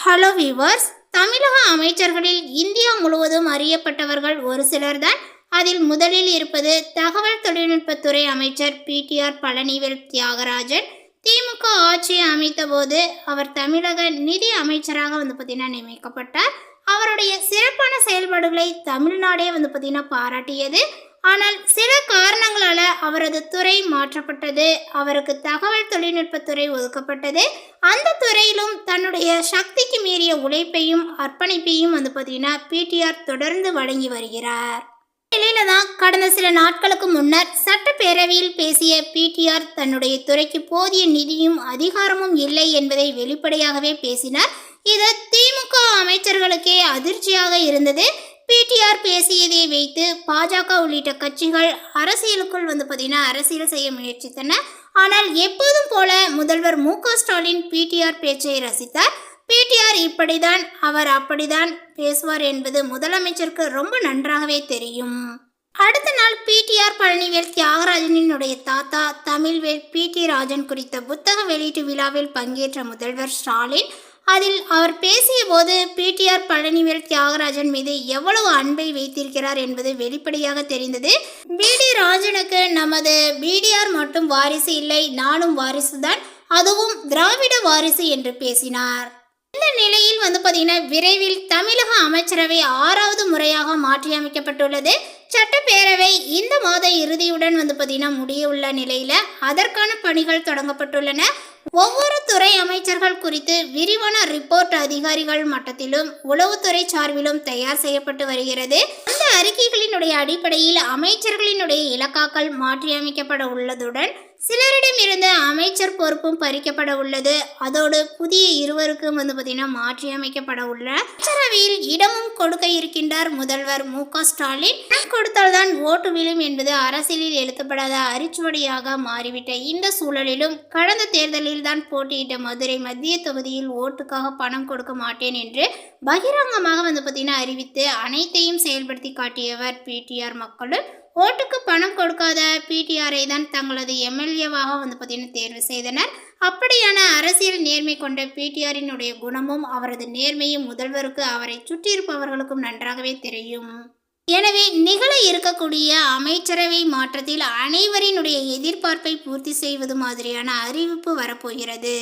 Hello viewers, தமிழக அமைச்சர்களில் India முழுவதும் அறியப்பட்டவர்கள் ஒரு சிலர்தான். அதில் முதலில் இருப்பது தகவல் தொழில்நுட்பத்துறை அமைச்சர் பிடிஆர் பழனிவேல் தியாகராஜன். திமுக ஆட்சியை அமைத்த போது அவர் தமிழக நிதி அமைச்சராக பார்த்தீங்கன்னா நியமிக்கப்பட்டார். அவருடைய சிறப்பான செயல்பாடுகளை தமிழ்நாடே பார்த்தீங்கன்னா பாராட்டியது. ஆனால் சில காரணங்களால அவரது துறை மாற்றப்பட்டது. அவருக்கு தகவல் தொழில்நுட்பத்துறை ஒதுக்கப்பட்டது. அந்த துறையிலும் தன்னுடைய சக்திக்கு மீறிய உழைப்பையும் அர்ப்பணிப்பையும் பார்த்தீங்கன்னா பிடிஆர் தொடர்ந்து வழங்கி வருகிறார். நிலையில தான் கடந்த சில நாட்களுக்கு முன்னர் சட்டப்பேரவையில் பேசிய பிடிஆர் தன்னுடைய துறைக்கு போதிய நிதியும் அதிகாரமும் இல்லை என்பதை வெளிப்படையாகவே பேசினார். இது திமுக அமைச்சர்களுக்கே அதிர்ச்சியாக இருந்தது. பிடிஆர் பேசியதை வைத்து பாஜக உள்ளிட்ட கட்சிகள் அரசியலுக்குள் பார்த்தீங்கன்னா அரசியல் செய்ய முயற்சித்தன. ஆனால் எப்போதும் போல முதல்வர் மு.க.ஸ்டாலின் பிடிஆர் பேச்சை ரசித்தார். பிடிஆர் இப்படிதான், அவர் அப்படிதான் பேசுவார் என்பது முதலமைச்சருக்கு ரொம்ப நன்றாகவே தெரியும். அடுத்த நாள் பிடிஆர் பழனிவேல் தியாகராஜனினுடைய தாத்தா தமிழ்வேல் பிடி ராஜன் குறித்த புத்தக வெளியீட்டு விழாவில் பங்கேற்ற முதல்வர் ஸ்டாலின் அதில் அவர் பேசிய போது பிடிஆர் பழனிவேல் தியாகராஜன் மீது எவ்வளவு அன்பை வைத்திருக்கிறார் என்பது வெளிப்படையாக தெரிந்தது. பிடி ராஜனுக்கு நமது பிடிஆர் மட்டும் வாரிசு இல்லை, நானும் வாரிசுதான், அதுவும் திராவிட வாரிசு என்று பேசினார். இந்த நிலையில் பார்த்தீங்கன்னா விரைவில் தமிழக அமைச்சரவை 6வது முறையாக மாற்றியமைக்கப்பட்டுள்ளது. சட்டப்பேரவை இந்த மாத இறுதியுடன் பார்த்தீங்கன்னா முடிய உள்ள நிலையில அதற்கான பணிகள் தொடங்கப்பட்டுள்ளன. ஒவ்வொரு துறை அமைச்சர்கள் குறித்து விரிவான ரிப்போர்ட் அதிகாரிகள் மட்டத்திலும் உளவுத்துறை சார்பிலும் தயார் செய்யப்பட்டு வருகிறது. அந்த அறிக்கைகளினுடைய அடிப்படையில் அமைச்சர்களினுடைய இலக்காக்கள் மாற்றியமைக்கப்பட உள்ளதுடன் சிலரிடமிருந்து அமைச்சர் பொறுப்பும் பறிக்கப்பட உள்ளது. அதோடு புதிய இருவருக்கும் பார்த்தீங்கன்னா மாற்றியமைக்கப்பட உள்ள அமைச்சரவையில் இடமும் கொடுக்க இருக்கின்றார் முதல்வர் மு.க.ஸ்டாலின். கொடுத்தால்தான் ஓட்டு விழும் என்பது அரசியலில் எழுதப்படாத அரிச்சுவடியாக மாறிவிட்ட இந்த சூழலிலும் கடந்த தேர்தலில் தான் போட்டியிட்ட மதுரை மத்திய தொகுதியில் ஓட்டுக்காக பணம் கொடுக்க மாட்டேன் என்று பகிரங்கமாக பார்த்தீங்கன்னா அறிவித்து அனைத்தையும் செயல்படுத்தி காட்டியவர் பிடிஆர். மக்களும் ஓட்டுக்கு பணம் கொடுக்காத பிடிஆரை தான் தங்களது எம்எல்ஏவாக பார்த்தீங்கன்னா தேர்வு செய்தனர். அப்படியான அரசியல் நேர்மை கொண்ட பிடிஆரினுடைய குணமும் அவரது நேர்மையும் முதல்வருக்கு அவரை சுற்றியிருப்பவர்களுக்கும் நன்றாகவே தெரியும். எனவே நிகழ இருக்கக்கூடிய அமைச்சரவை மாற்றத்தில் அனைவரினுடைய எதிர்பார்ப்பை பூர்த்தி செய்வது மாதிரியான அறிவிப்பு வரப்போகிறது.